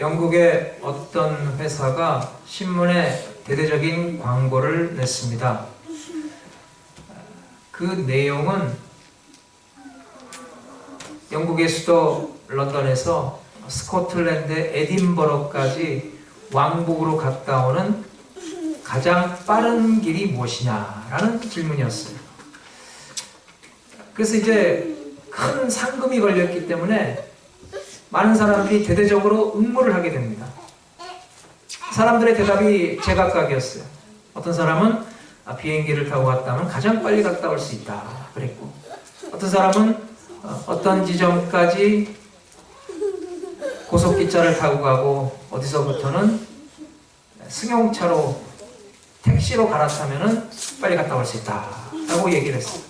영국의 어떤 회사가 신문에 대대적인 광고를 냈습니다. 그 내용은 영국의 수도 런던에서 스코틀랜드 에딘버러까지 왕복으로 갔다 오는 가장 빠른 길이 무엇이냐라는 질문이었어요. 그래서 이제 큰 상금이 걸렸기 때문에 많은 사람들이 대대적으로 응모를 하게 됩니다. 사람들의 대답이 제각각이었어요. 어떤 사람은 비행기를 타고 갔다면 가장 빨리 갔다 올 수 있다 그랬고, 어떤 사람은 어떤 지점까지 고속기차를 타고 가고 어디서부터는 승용차로 택시로 갈아타면 빨리 갔다 올 수 있다 라고 얘기를 했어요.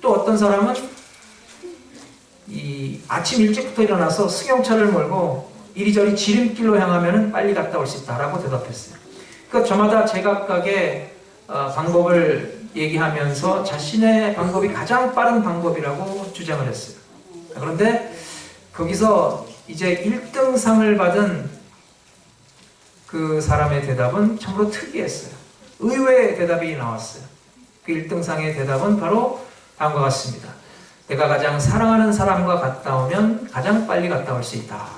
또 어떤 사람은 아침 일찍부터 일어나서 승용차를 몰고 이리저리 지름길로 향하면 빨리 갔다 올 수 있다라고 대답했어요. 그러니까 저마다 제각각의 방법을 얘기하면서 자신의 방법이 가장 빠른 방법이라고 주장을 했어요. 그런데 거기서 이제 1등상을 받은 그 사람의 대답은 참으로 특이했어요. 의외의 대답이 나왔어요. 그 1등상의 대답은 바로 다음과 같습니다. 내가 가장 사랑하는 사람과 갔다 오면 가장 빨리 갔다 올 수 있다.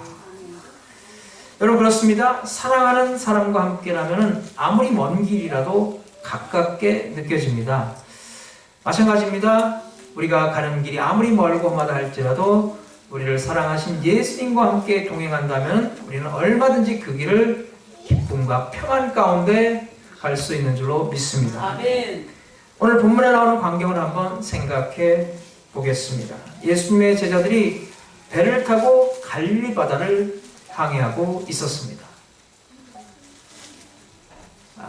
여러분, 그렇습니다. 사랑하는 사람과 함께라면 아무리 먼 길이라도 가깝게 느껴집니다. 마찬가지입니다. 우리가 가는 길이 아무리 멀고 험하다 할지라도 우리를 사랑하신 예수님과 함께 동행한다면 우리는 얼마든지 그 길을 기쁨과 평안 가운데 갈 수 있는 줄로 믿습니다. 아멘. 오늘 본문에 나오는 광경을 한번 생각해 보겠습니다. 예수님의 제자들이 배를 타고 갈릴리 바다를 항해하고 있었습니다.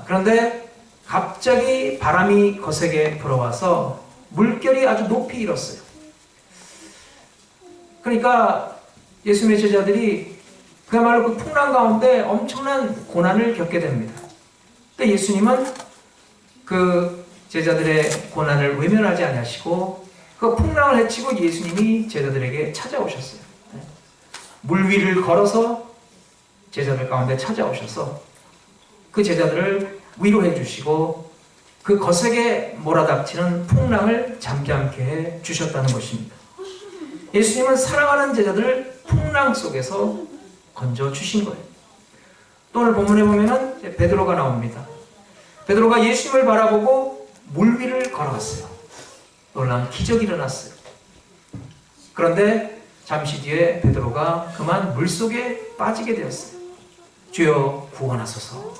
그런데 갑자기 바람이 거세게 불어와서 물결이 아주 높이 일었어요. 그러니까 예수님의 제자들이 그야말로 그 풍랑 가운데 엄청난 고난을 겪게 됩니다. 근데 예수님은 그 제자들의 고난을 외면하지 아니하시고 그 풍랑을 헤치고 예수님이 제자들에게 찾아오셨어요. 물 위를 걸어서 제자들 가운데 찾아오셔서 그 제자들을 위로해 주시고 그 거세게 몰아닥치는 풍랑을 잠잠케 해 주셨다는 것입니다. 예수님은 사랑하는 제자들을 풍랑 속에서 건져 주신 거예요. 또 오늘 본문에 보면은 베드로가 나옵니다. 베드로가 예수님을 바라보고 물 위를 걸어갔어요. 놀라운 기적이 일어났어요. 그런데 잠시 뒤에 베드로가 그만 물속에 빠지게 되었어요. 주여 구원하소서.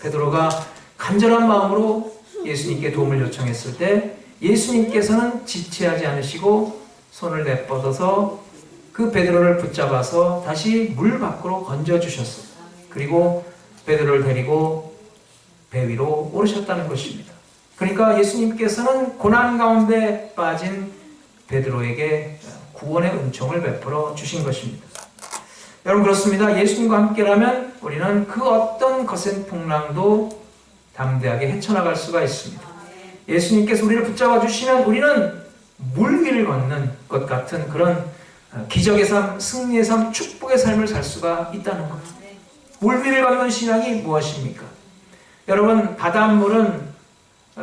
베드로가 간절한 마음으로 예수님께 도움을 요청했을 때 예수님께서는 지체하지 않으시고 손을 내뻗어서 그 베드로를 붙잡아서 다시 물 밖으로 건져주셨어요. 그리고 베드로를 데리고 배 위로 오르셨다는 것입니다. 그러니까 예수님께서는 고난 가운데 빠진 베드로에게 구원의 은총을 베풀어 주신 것입니다. 여러분, 그렇습니다. 예수님과 함께라면 우리는 그 어떤 거센 풍랑도 담대하게 헤쳐나갈 수가 있습니다. 예수님께서 우리를 붙잡아 주시면 우리는 물 위를 걷는 것 같은 그런 기적의 삶, 승리의 삶, 축복의 삶을 살 수가 있다는 것. 물 위를 걷는 신앙이 무엇입니까? 여러분, 바닷물은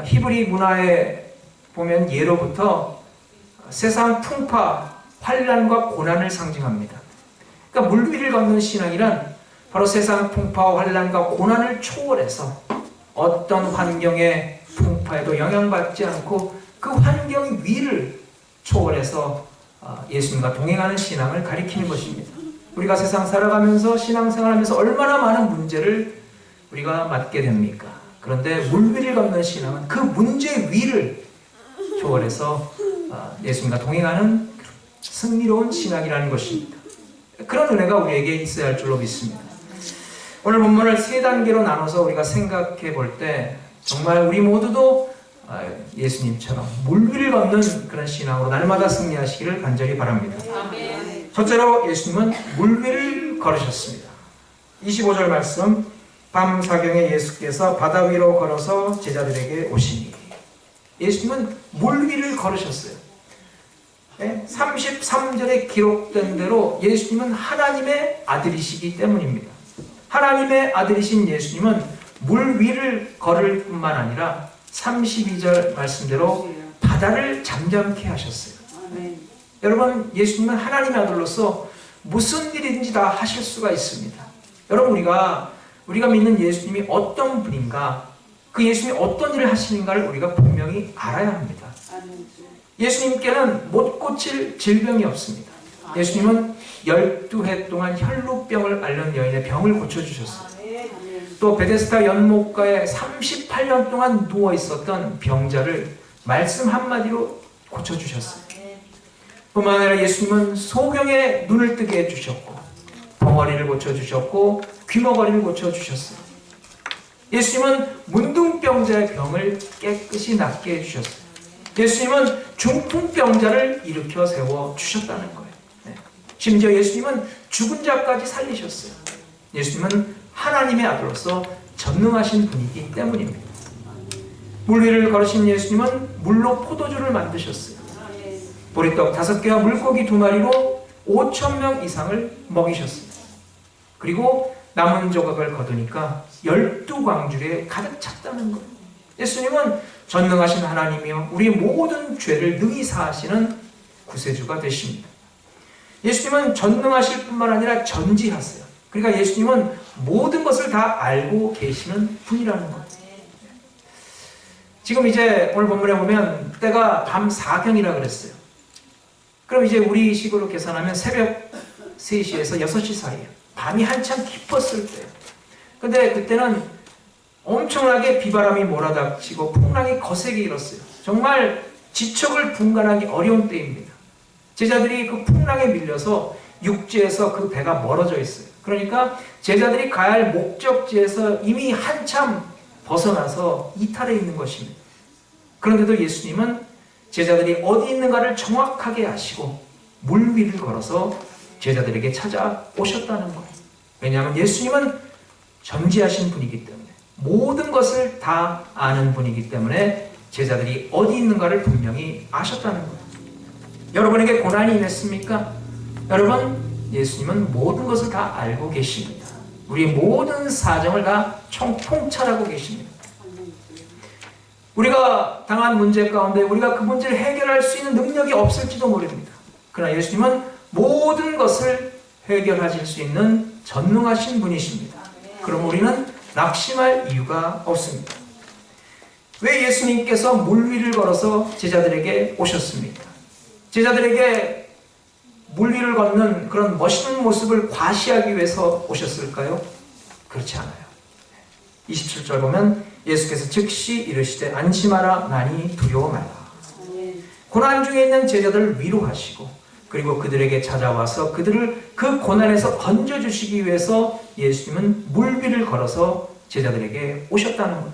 히브리 문화에 보면 예로부터 세상 풍파, 환난과 고난을 상징합니다. 그러니까 물 위를 걷는 신앙이란 바로 세상 풍파와 환난과 고난을 초월해서 어떤 환경의 풍파에도 영향받지 않고 그 환경 위를 초월해서 예수님과 동행하는 신앙을 가리키는 것입니다. 우리가 세상 살아가면서 신앙생활하면서 얼마나 많은 문제를 우리가 맞게 됩니까? 그런데 물 위를 걷는 신앙은 그 문제 위를 초월해서 예수님과 동행하는 승리로운 신앙이라는 것입니다. 그런 은혜가 우리에게 있어야 할 줄로 믿습니다. 오늘 본문을 세 단계로 나눠서 우리가 생각해 볼 때 정말 우리 모두도 예수님처럼 물 위를 걷는 그런 신앙으로 날마다 승리하시기를 간절히 바랍니다. 아멘. 첫째로 예수님은 물 위를 걸으셨습니다. 25절 말씀, 밤 사경에 예수께서 바다 위로 걸어서 제자들에게 오시니. 예수님은 물 위를 걸으셨어요. 33절에 기록된 대로 예수님은 하나님의 아들이시기 때문입니다. 하나님의 아들이신 예수님은 물 위를 걸을 뿐만 아니라 32절 말씀대로 바다를 잠잠케 하셨어요. 여러분, 예수님은 하나님의 아들로서 무슨 일이든지 다 하실 수가 있습니다. 여러분, 우리가 믿는 예수님이 어떤 분인가, 그 예수님이 어떤 일을 하시는가를 우리가 분명히 알아야 합니다. 예수님께는 못 고칠 질병이 없습니다. 예수님은 12해 동안 혈루병을 앓는 여인의 병을 고쳐주셨어요. 또 베데스다 연못가에 38년 동안 누워있었던 병자를 말씀 한마디로 고쳐주셨어요. 뿐만 아니라 예수님은 소경의 눈을 뜨게 해주셨고, 벙어리를 고쳐주셨고, 귀머거리를 고쳐주셨어요. 예수님은 문둥병자의 병을 깨끗이 낫게 해주셨어요. 예수님은 중풍병자를 일으켜 세워주셨다는 거예요. 심지어 예수님은 죽은 자까지 살리셨어요. 예수님은 하나님의 아들로서 전능하신 분이기 때문입니다. 물 위를 걸으신 예수님은 물로 포도주를 만드셨어요. 보리떡 5개와 물고기 2마리로 5,000명 이상을 먹이셨어요. 그리고 남은 조각을 거두니까 12광주리에 가득 찼다는 거예요. 예수님은 전능하신 하나님이요 우리의 모든 죄를 능히 사하시는 구세주가 되십니다. 예수님은 전능하실 뿐만 아니라 전지하세요. 그러니까 예수님은 모든 것을 다 알고 계시는 분이라는 거예요. 지금 이제 오늘 본문에 보면 때가 밤 4경이라 그랬어요. 그럼 이제 우리 식으로 계산하면 새벽 3시에서 6시 사이에 밤이 한참 깊었을 때예요. 근데 그때는 엄청나게 비바람이 몰아닥치고 풍랑이 거세게 일었어요. 정말 지척을 분간하기 어려운 때입니다. 제자들이 그 풍랑에 밀려서 육지에서 그 배가 멀어져 있어요. 그러니까 제자들이 가야 할 목적지에서 이미 한참 벗어나서 이탈해 있는 것입니다. 그런데도 예수님은 제자들이 어디 있는가를 정확하게 아시고 물 위를 걸어서 제자들에게 찾아오셨다는 거예요. 왜냐하면 예수님은 전지하신 분이기 때문에, 모든 것을 다 아는 분이기 때문에 제자들이 어디 있는가를 분명히 아셨다는 거예요. 여러분에게 고난이 임했습니까? 여러분, 예수님은 모든 것을 다 알고 계십니다. 우리의 모든 사정을 다 통찰하고 계십니다. 우리가 당한 문제 가운데 우리가 그 문제를 해결할 수 있는 능력이 없을지도 모릅니다. 그러나 예수님은 모든 것을 해결하실 수 있는 전능하신 분이십니다. 그럼 우리는 낙심할 이유가 없습니다. 왜 예수님께서 물 위를 걸어서 제자들에게 오셨습니까? 제자들에게 물 위를 걷는 그런 멋있는 모습을 과시하기 위해서 오셨을까요? 그렇지 않아요. 27절 보면 예수께서 즉시 이르시되 안심하라 나니 두려워 말라. 고난 중에 있는 제자들을 위로하시고 그리고 그들에게 찾아와서 그들을 그 고난에서 건져주시기 위해서 예수님은 물 위를 걸어서 제자들에게 오셨다는 거예요.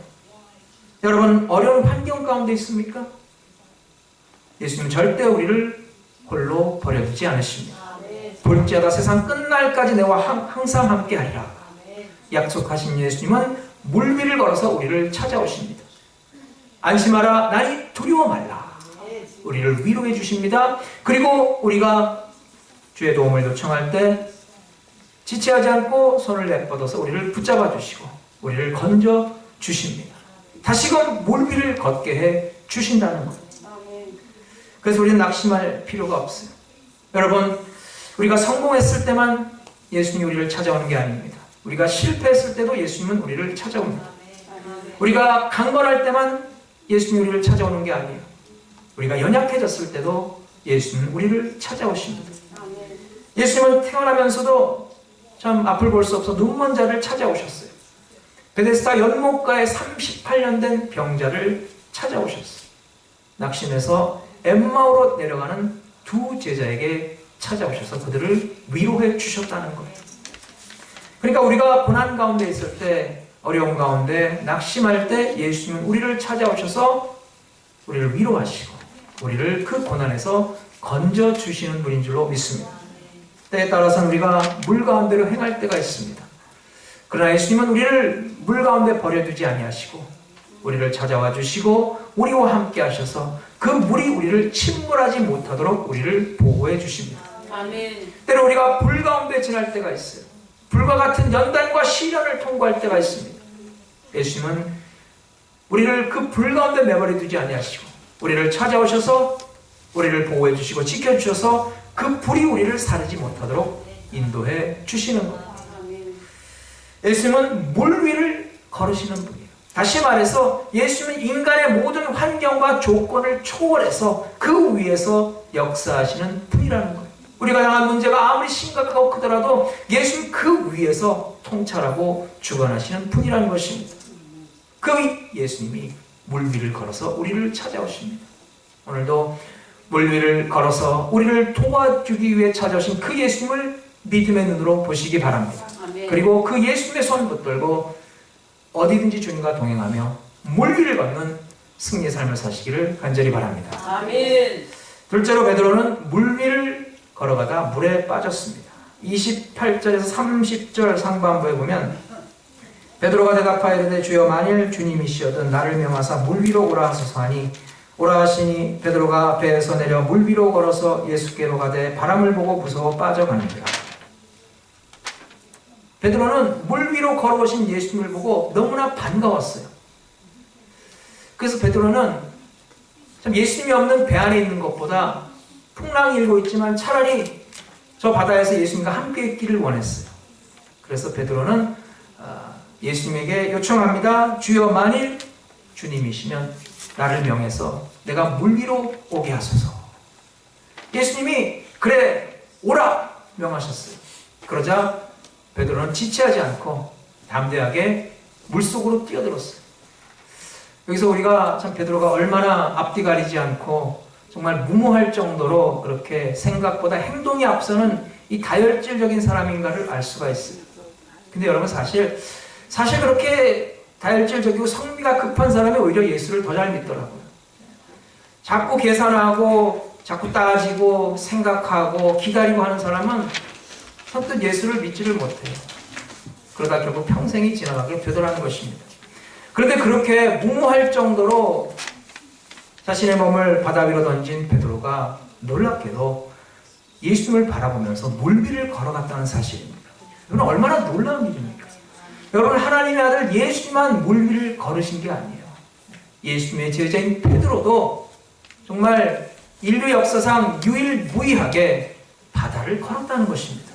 여러분, 어려운 환경 가운데 있습니까? 예수님은 절대 우리를 홀로 버려두지 않으십니다. 볼지어다 세상 끝날까지 내와 항상 함께하리라 약속하신 예수님은 물 위를 걸어서 우리를 찾아오십니다. 안심하라 나니 두려워 말라. 우리를 위로해 주십니다. 그리고 우리가 주의 도움을 요청할 때 지체하지 않고 손을 내뻗어서 우리를 붙잡아 주시고 우리를 건져 주십니다. 다시금 물 위를 걷게 해 주신다는 것. 그래서 우리는 낙심할 필요가 없어요. 여러분, 우리가 성공했을 때만 예수님이 우리를 찾아오는 게 아닙니다. 우리가 실패했을 때도 예수님은 우리를 찾아옵니다. 우리가 강건할 때만 예수님이 우리를 찾아오는 게 아니에요. 우리가 연약해졌을 때도 예수님은 우리를 찾아오십니다. 예수님은 태어나면서도 참 앞을 볼 수 없어 눈먼 자를 찾아오셨어요. 베데스다 연못가에 38년 된 병자를 찾아오셨어요. 낙심해서 엠마오로 내려가는 두 제자에게 찾아오셔서 그들을 위로해 주셨다는 거예요. 그러니까 우리가 고난 가운데 있을 때, 어려운 가운데, 낙심할 때 예수님은 우리를 찾아오셔서 우리를 위로하시고 우리를 그 고난에서 건져주시는 분인 줄로 믿습니다. 때에 따라서는 우리가 물 가운데로 행할 때가 있습니다. 그러나 예수님은 우리를 물 가운데 버려두지 아니하시고 우리를 찾아와 주시고 우리와 함께 하셔서 그 물이 우리를 침몰하지 못하도록 우리를 보호해 주십니다. 아멘. 때로 우리가 불 가운데 지날 때가 있어요. 불과 같은 연단과 시련을 통과할 때가 있습니다. 예수님은 우리를 그 불 가운데 내버려 두지 아니하시고 우리를 찾아오셔서 우리를 보호해 주시고 지켜주셔서 그 불이 우리를 사르지 못하도록 인도해 주시는 겁니다. 예수님은 물 위를 걸으시는 분이에요. 다시 말해서 예수님은 인간의 모든 환경과 조건을 초월해서 그 위에서 역사하시는 분이라는 거예요. 우리가 당한 문제가 아무리 심각하고 크더라도 예수님 그 위에서 통찰하고 주관하시는 분이라는 것입니다. 그 예수님이 물 위를 걸어서 우리를 찾아오십니다. 오늘도 물 위를 걸어서 우리를 도와주기 위해 찾아오신 그 예수님을 믿음의 눈으로 보시기 바랍니다. 아멘. 그리고 그 예수님의 손 붙들고 어디든지 주님과 동행하며 물 위를 걷는 승리의 삶을 사시기를 간절히 바랍니다. 아멘. 둘째로 베드로는 물 위를 걸어가다 물에 빠졌습니다. 28절에서 30절 상반부에 보면 베드로가 대답하여 이르되 주여 만일 주님이시여든 나를 명하사 물 위로 오라 하소서 하니 오라 하시니 베드로가 배에서 내려 물 위로 걸어서 예수께로 가되 바람을 보고 무서워 빠져가는지라. 베드로는 물 위로 걸어오신 예수님을 보고 너무나 반가웠어요. 그래서 베드로는 참 예수님이 없는 배 안에 있는 것보다 풍랑이 일고 있지만 차라리 저 바다에서 예수님과 함께 있기를 원했어요. 그래서 베드로는 예수님에게 요청합니다. 주여 만일 주님이시면 나를 명해서 내가 물 위로 오게 하소서. 예수님이 그래 오라 명하셨어요. 그러자 베드로는 지체하지 않고 담대하게 물속으로 뛰어들었어요. 여기서 우리가 참 베드로가 얼마나 앞뒤 가리지 않고 정말 무모할 정도로 그렇게 생각보다 행동이 앞서는 이 다혈질적인 사람인가를 알 수가 있어요. 근데 여러분 사실 그렇게 다혈질적이고 성미가 급한 사람이 오히려 예수를 더 잘 믿더라고요. 자꾸 계산하고 자꾸 따지고 생각하고 기다리고 하는 사람은 선뜻 예수를 믿지를 못해요. 그러다 결국 평생이 지나가게 되더라는 것입니다. 그런데 그렇게 무모할 정도로 자신의 몸을 바다 위로 던진 베드로가 놀랍게도 예수님을 바라보면서 물 위를 걸어갔다는 사실입니다. 이건 얼마나 놀라운 일입니까? 여러분 하나님의 아들 예수님만 물 위를 걸으신 게 아니에요. 예수님의 제자인 베드로도 정말 인류 역사상 유일무이하게 바다를 걸었다는 것입니다.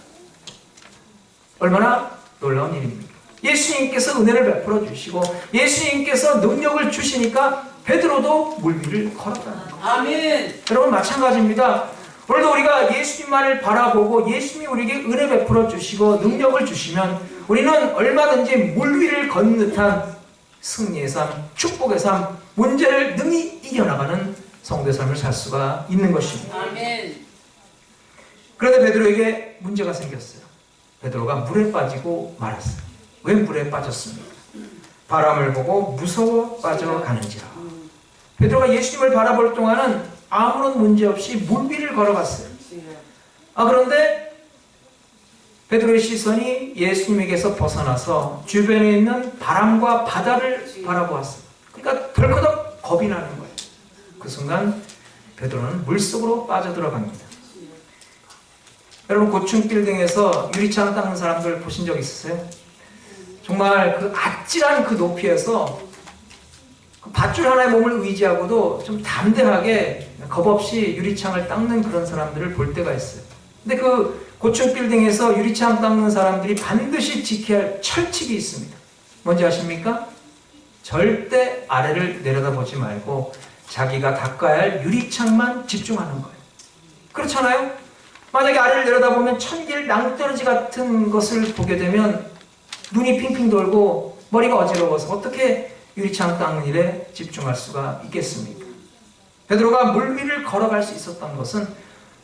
얼마나 놀라운 일입니까? 예수님께서 은혜를 베풀어 주시고 예수님께서 능력을 주시니까 베드로도 물 위를 걸었다는 거예요. 아멘. 여러분 마찬가지입니다. 오늘도 우리가 예수님만을 바라보고 예수님이 우리에게 은혜 베풀어 주시고 능력을 주시면 우리는 얼마든지 물 위를 걷는 듯한 승리의 삶, 축복의 삶, 문제를 능히 이겨나가는 성도의 삶을 살 수가 있는 것입니다. 아멘. 그런데 베드로에게 문제가 생겼어요. 베드로가 물에 빠지고 말았어요. 왜 물에 빠졌습니까? 바람을 보고 무서워 빠져가는지라. 베드로가 예수님을 바라볼 동안은 아무런 문제 없이 물 위를 걸어갔어요. 그런데 베드로의 시선이 예수님에게서 벗어나서 주변에 있는 바람과 바다를 바라보았어요. 그러니까 덜커덕 겁이 나는 거예요. 그 순간 베드로는 물속으로 빠져들어갑니다. 여러분 고층 빌딩에서 유리창 닦는 사람들 보신 적 있으세요? 정말 그 아찔한 그 높이에서 그 밧줄 하나의 몸을 의지하고도 좀 담대하게 겁없이 유리창을 닦는 그런 사람들을 볼 때가 있어요. 근데 그 고층 빌딩에서 유리창 닦는 사람들이 반드시 지켜야 할 철칙이 있습니다. 뭔지 아십니까? 절대 아래를 내려다보지 말고 자기가 닦아야 할 유리창만 집중하는 거예요. 그렇잖아요? 만약에 아래를 내려다보면 천길 낭떠러지 같은 것을 보게 되면 눈이 핑핑 돌고 머리가 어지러워서 어떻게 유리창 닦는 일에 집중할 수가 있겠습니까? 베드로가 물 위를 걸어갈 수 있었던 것은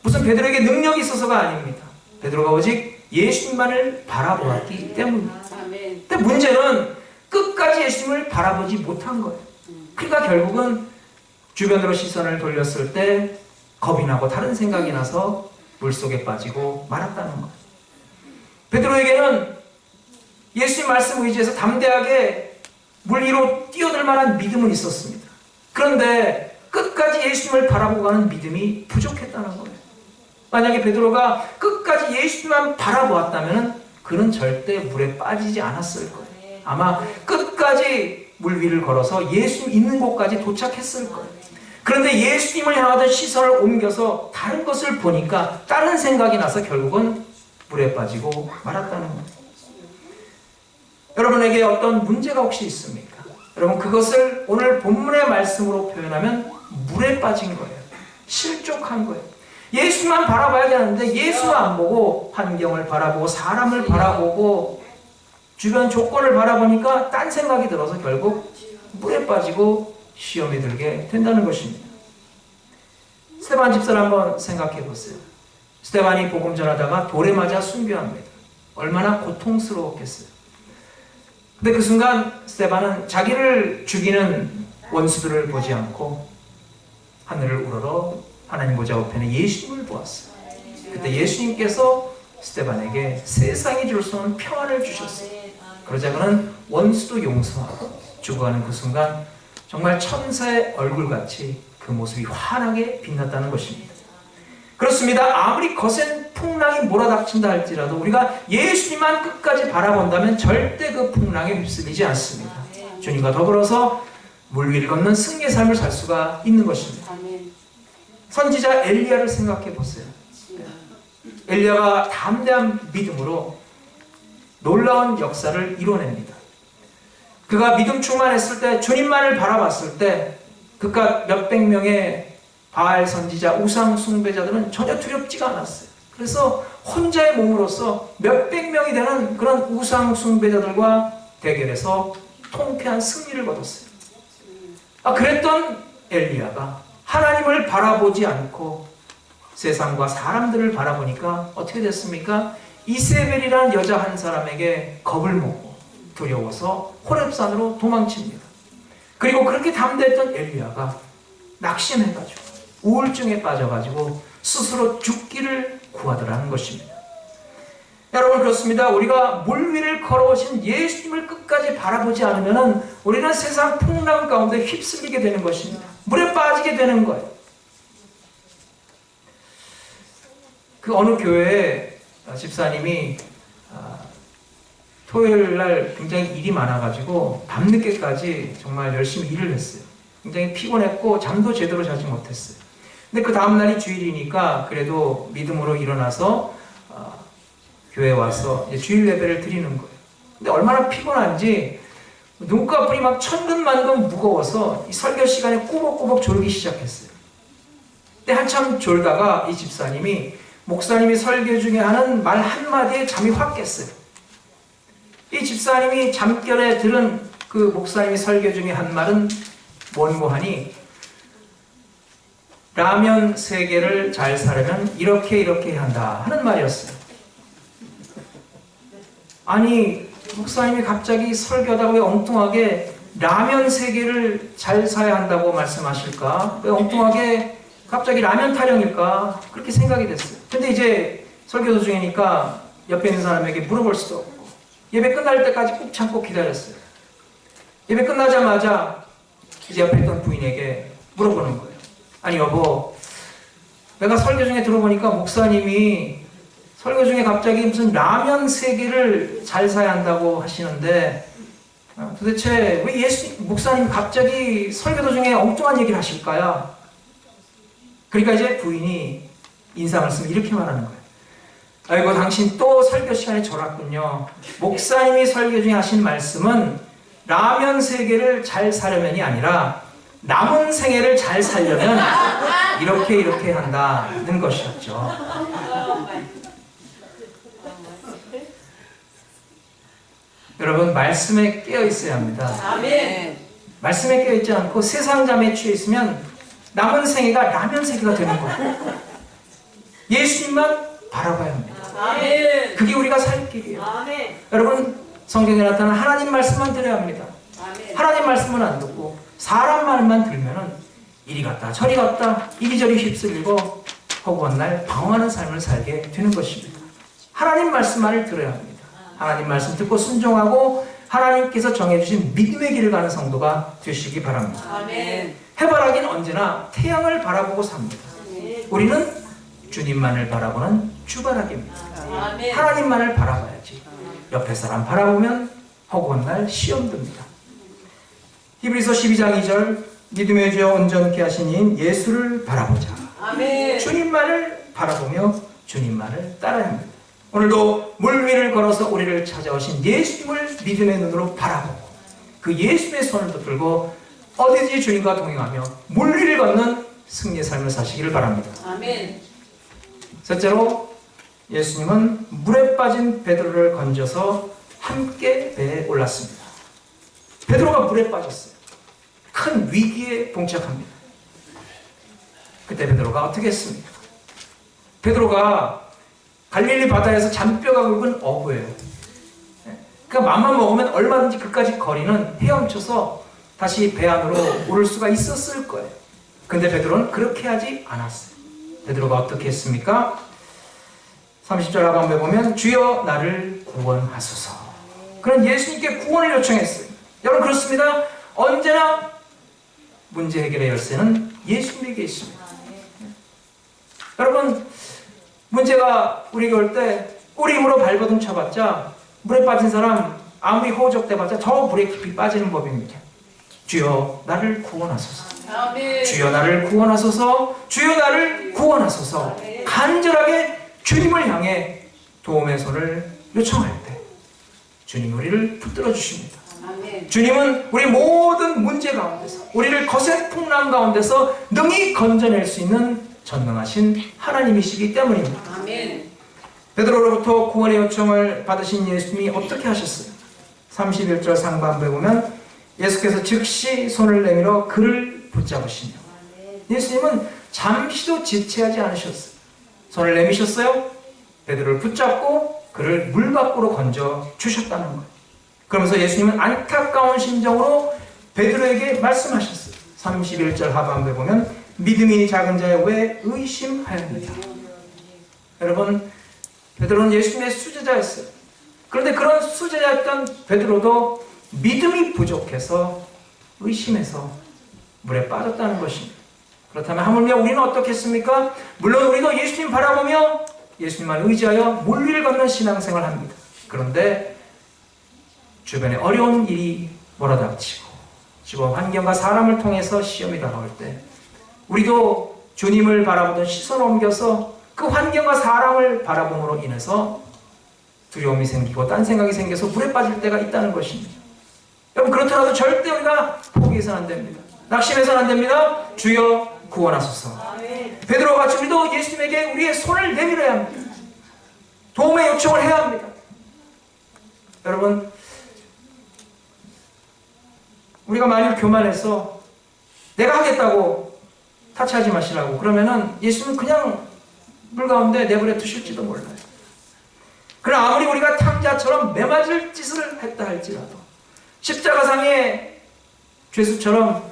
무슨 베드로에게 능력이 있어서가 아닙니다. 베드로가 오직 예수님만을 바라보았기 때문입니다. 근데 문제는 끝까지 예수님을 바라보지 못한 거예요. 그러니까 결국은 주변으로 시선을 돌렸을 때 겁이 나고 다른 생각이 나서 물속에 빠지고 말았다는 거예요. 베드로에게는 예수님 말씀 의지해서 담대하게 물 위로 뛰어들 만한 믿음은 있었습니다. 그런데 끝까지 예수님을 바라보고 가는 믿음이 부족했다는 거예요. 만약에 베드로가 끝까지 예수님만 바라보았다면 그는 절대 물에 빠지지 않았을 거예요. 아마 끝까지 물 위를 걸어서 예수님 있는 곳까지 도착했을 거예요. 그런데 예수님을 향하던 시선을 옮겨서 다른 것을 보니까 다른 생각이 나서 결국은 물에 빠지고 말았다는 거예요. 여러분에게 어떤 문제가 혹시 있습니까? 여러분 그것을 오늘 본문의 말씀으로 표현하면 물에 빠진 거예요. 실족한 거예요. 예수만 바라봐야 되는데 예수를 안 보고 환경을 바라보고 사람을 바라보고 주변 조건을 바라보니까 딴 생각이 들어서 결국 물에 빠지고 시험에 들게 된다는 것입니다. 스데반 집사를 한번 생각해 보세요. 스데반이 복음 전하다가 돌에 맞아 순교합니다. 얼마나 고통스러웠겠어요. 근데 그 순간 스데반은 자기를 죽이는 원수들을 보지 않고 하늘을 우러러 하나님 보좌 우편에 예수님을 보았어요. 그때 예수님께서 스데반에게 세상이 줄 수 없는 평안을 주셨어요. 그러자 그는 원수도 용서하고 죽어가는 그 순간 정말 천사의 얼굴같이 그 모습이 환하게 빛났다는 것입니다. 그렇습니다. 아무리 거센 풍랑이 몰아닥친다 할지라도 우리가 예수님만 끝까지 바라본다면 절대 그 풍랑에 휩쓸리지 않습니다. 주님과 더불어서 물 위를 걷는 승리의 삶을 살 수가 있는 것입니다. 선지자 엘리야를 생각해 보세요. 엘리야가 담대한 믿음으로 놀라운 역사를 이뤄냅니다. 그가 믿음 충만했을 때, 주님만을 바라봤을 때 그깟 몇백 명의 바알 선지자, 우상 숭배자들은 전혀 두렵지가 않았어요. 그래서 혼자의 몸으로서 몇백 명이 되는 그런 우상 숭배자들과 대결해서 통쾌한 승리를 거뒀어요. 그랬던 엘리야가 하나님을 바라보지 않고 세상과 사람들을 바라보니까 어떻게 됐습니까? 이세벨이라는 여자 한 사람에게 겁을 먹고 두려워서 호렙산으로 도망칩니다. 그리고 그렇게 담대했던 엘리야가 낙심해가지고 우울증에 빠져가지고 스스로 죽기를 구하더라는 것입니다. 여러분 그렇습니다. 우리가 물 위를 걸어오신 예수님을 끝까지 바라보지 않으면 우리는 세상 풍랑 가운데 휩쓸리게 되는 것입니다. 물에 빠지게 되는 거예요. 그 어느 교회에 집사님이 토요일 날 굉장히 일이 많아가지고 밤늦게까지 정말 열심히 일을 했어요. 굉장히 피곤했고 잠도 제대로 자지 못했어요. 근데 그 다음날이 주일이니까 그래도 믿음으로 일어나서 교회에 와서 이제 주일 예배를 드리는 거예요. 근데 얼마나 피곤한지 눈꺼풀이 막 천근만근 무거워서 이 설교 시간에 꾸벅꾸벅 졸기 시작했어요. 근데 한참 졸다가 이 집사님이 목사님이 설교 중에 하는 말 한마디에 잠이 확 깼어요. 이 집사님이 잠결에 들은 그 목사님이 설교 중에 한 말은 뭔고 하니 라면 3개를 잘 사려면 이렇게 해야 한다 하는 말이었어요. 아니 목사님이 갑자기 설교하다가 왜 엉뚱하게 라면 3개를 잘 사야 한다고 말씀하실까? 왜 엉뚱하게 갑자기 라면 타령일까? 그렇게 생각이 됐어요. 근데 이제 설교 도중이니까 옆에 있는 사람에게 물어볼 수도 없고 예배 끝날 때까지 꾹 참고 기다렸어요. 예배 끝나자마자 이제 옆에 있던 부인에게 물어보는 거예요. 아니 여보, 내가 설교 중에 들어보니까 목사님이 설교 중에 갑자기 무슨 라면 3개를 잘 사야 한다고 하시는데 도대체 왜 목사님이 갑자기 설교 도중에 엉뚱한 얘기를 하실까요? 그러니까 이제 부인이 인사 말씀을 이렇게 말하는 거예요. 아이고 당신 또 설교 시간에 졸았군요. 목사님이 설교 중에 하신 말씀은 라면 3개를 잘 사려면이 아니라 남은 생애를 잘 살려면 이렇게 한다는 것이었죠. 여러분 말씀에 깨어 있어야 합니다. 아멘. 말씀에 깨어 있지 않고 세상 잠에 취해 있으면 남은 생애가 라면 3개가 되는 거예요. 예수님만 바라봐야 합니다. 아멘. 그게 우리가 살 길이에요. 아멘. 여러분 성경에 나타난 하나님 말씀만 들어야 합니다. 아멘. 하나님 말씀은 안 듣고 사람 말만 들면은 이리 갔다 저리 갔다 이리저리 휩쓸리고 허구한 날 방황하는 삶을 살게 되는 것입니다. 하나님 말씀만을 들어야 합니다. 하나님 말씀 듣고 순종하고 하나님께서 정해주신 믿음의 길을 가는 성도가 되시기 바랍니다. 아멘. 해바라기는 언제나 태양을 바라보고 삽니다. 우리는 주님만을 바라보는 주바라기입니다. 아멘. 하나님만을 바라봐야지. 옆에 사람 바라보면 허구한 날 시험 듭니다. 히브리서 12장 2절 믿음의 주여 온전케 하신 이인 예수를 바라보자. 아멘. 주님만을 바라보며 주님만을 따라야 합니다. 오늘도 물 위를 걸어서 우리를 찾아오신 예수님을 믿음의 눈으로 바라보고 그 예수님의 손을 붙들고 어디든지 주님과 동행하며 물 위를 걷는 승리의 삶을 사시기를 바랍니다. 아멘. 셋째로 예수님은 물에 빠진 베드로를 건져서 함께 배에 올랐습니다. 베드로가 물에 빠졌어요. 큰 위기에 봉착합니다. 그때 베드로가 어떻게 했습니까? 베드로가 갈릴리 바다에서 잔뼈가 굵은 어부예요. 그러니까 맘만 먹으면 얼마든지 그까지 거리는 헤엄쳐서 다시 배 안으로 오를 수가 있었을 거예요. 근데 베드로는 그렇게 하지 않았어요. 베드로가 어떻게 했습니까? 30절 하반부에 보면 주여 나를 구원하소서. 그런 예수님께 구원을 요청했어요. 여러분 그렇습니다. 언제나 문제 해결의 열쇠는 예수님에게 있습니다. 여러분 문제가 우리에게 올 때 꼬리 힘으로 발버둥 쳐봤자 물에 빠진 사람 아무리 호적대봤자 더 물에 깊이 빠지는 법입니다. 주여 나를 구원하소서. 아멘. 주여 나를 구원하소서. 주여 나를 구원하소서. 간절하게 주님을 향해 도움의 손을 요청할 때 주님 우리를 붙들어 주십니다. 아멘. 주님은 우리 모든 문제 가운데서 우리를 거센 풍랑 가운데서 능히 건져낼 수 있는 전능하신 하나님이시기 때문입니다. 아멘. 베드로로부터 구원의 요청을 받으신 예수님이 어떻게 하셨어요? 31절 상반부에 보면 예수께서 즉시 손을 내밀어 그를 붙잡으시며 예수님은 잠시도 지체하지 않으셨어요. 손을 내미셨어요. 베드로를 붙잡고 그를 물 밖으로 건져 주셨다는 거예요. 그러면서 예수님은 안타까운 심정으로 베드로에게 말씀하셨어요. 31절 하반부에 보면 믿음이 작은 자여 왜 의심하였느냐. 여러분 베드로는 예수님의 수제자였어요. 그런데 그런 수제자였던 베드로도 믿음이 부족해서 의심해서 물에 빠졌다는 것입니다. 그렇다면 하물며 우리는 어떻겠습니까? 물론 우리도 예수님 바라보며 예수님만 의지하여 물 위를 걷는 신앙생활을 합니다. 그런데 주변에 어려운 일이 몰아닥치고 주변 환경과 사람을 통해서 시험이 다가올 때 우리도 주님을 바라보던 시선을 옮겨서 그 환경과 사람을 바라봄으로 인해서 두려움이 생기고 딴 생각이 생겨서 물에 빠질 때가 있다는 것입니다. 여러분 그렇더라도 절대 우리가 포기해서는 안 됩니다. 낙심해서는 안 됩니다. 주여 구원하소서. 베드로와 같이 우리도 예수님에게 우리의 손을 내밀어야 합니다. 도움의 요청을 해야 합니다. 여러분 우리가 만일 교만해서 내가 하겠다고 타치하지 마시라고 그러면은 예수님은 그냥 물 가운데 내버려 두실지도 몰라요. 그러나 아무리 우리가 탕자처럼 매맞을 짓을 했다 할지라도 십자가상의 죄수처럼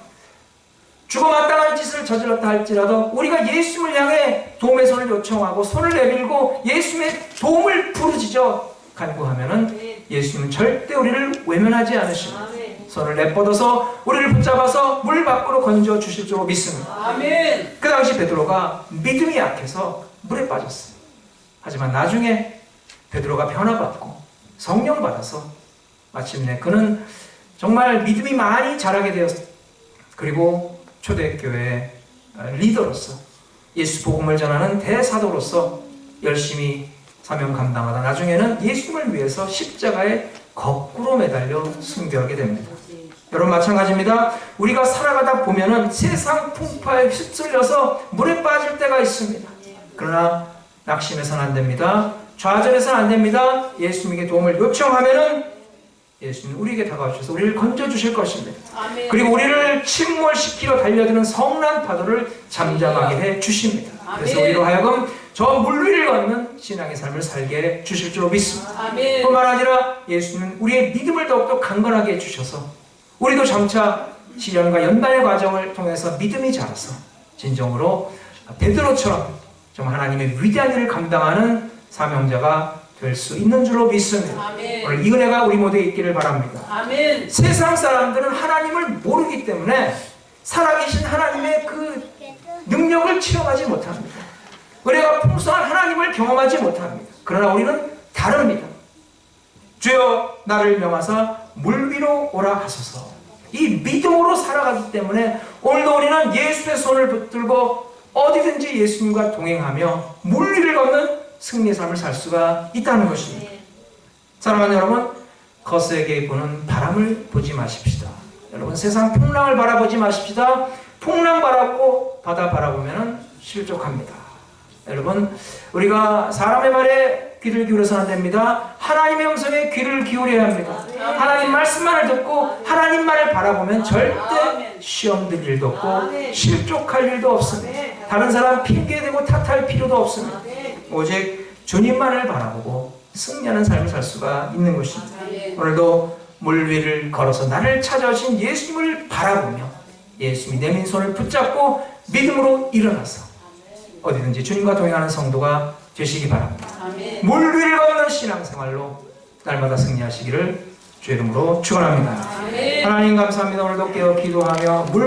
죽어 마땅한 짓을 저질렀다 할지라도 우리가 예수님을 향해 도움의 손을 요청하고 손을 내밀고 예수님의 도움을 부르짖어 간구하면은 예수님은 절대 우리를 외면하지 않으십니다. 손을 내뻗어서 우리를 붙잡아서 물 밖으로 건져 주실 줄 믿습니다. 아멘. 그 당시 베드로가 믿음이 약해서 물에 빠졌어요. 하지만 나중에 베드로가 변화받고 성령 받아서 마침내 그는 정말 믿음이 많이 자라게 되었어요. 그리고 초대교회 리더로서 예수 복음을 전하는 대사도로서 열심히 사명 감당하다 나중에는 예수님을 위해서 십자가에 거꾸로 매달려 순교하게 됩니다. 여러분 마찬가지입니다. 우리가 살아가다 보면은 세상 풍파에 휩쓸려서 물에 빠질 때가 있습니다. 그러나 낙심해서는 안 됩니다. 좌절해서는 안 됩니다. 예수님에게 도움을 요청하면은 예수님은 우리에게 다가오셔서 우리를 건져주실 것입니다. 아멘. 그리고 우리를 침몰시키러 달려드는 성난 파도를 잠잠하게 해 주십니다. 그래서 아멘. 우리로 하여금 저 물 위를 걷는 신앙의 삶을 살게 해 주실 줄 믿습니다. 아멘. 뿐만 아니라 예수님은 우리의 믿음을 더욱더 강건하게 해주셔서 우리도 점차 시련과 연단의 과정을 통해서 믿음이 자라서 진정으로 베드로처럼 좀 하나님의 위대한 일을 감당하는 사명자가 될 수 있는 줄로 믿습니다. 아멘. 오늘 이 은혜가 우리 모두에 있기를 바랍니다. 아멘. 세상 사람들은 하나님을 모르기 때문에 살아계신 하나님의 그 능력을 체험하지 못합니다. 은혜가 풍성한 하나님을 경험하지 못합니다. 그러나 우리는 다릅니다. 주여 나를 명하사 물 위로 오라 하소서. 이 믿음으로 살아가기 때문에 오늘도 우리는 예수의 손을 붙들고 어디든지 예수님과 동행하며 물 위를 걷는 승리의 삶을 살 수가 있다는 것입니다. 사랑하는 여러분, 거스에게 부는 바람을 보지 마십시다. 여러분, 세상 풍랑을 바라보지 마십시다. 풍랑 바라보고 바다 바라보면 실족합니다. 여러분, 우리가 사람의 말에 귀를 기울여서는 안 됩니다. 하나님의 음성에 귀를 기울여야 합니다. 하나님 말씀만을 듣고 하나님 말을 바라보면 절대 시험 들 일도 없고 실족할 일도 없습니다. 다른 사람 핑계대고 탓할 필요도 없습니다. 오직 주님만을 바라보고 승리하는 삶을 살 수가 있는 것입니다. 오늘도 물 위를 걸어서 나를 찾아오신 예수님을 바라보며 예수님이 내민 손을 붙잡고 믿음으로 일어나서 어디든지 주님과 동행하는 성도가 되시기 바랍니다. 물 위를 걷는 신앙생활로 날마다 승리하시기를 주의 이름으로 축원합니다. 하나님 감사합니다. 오늘도 깨어 기도하며 물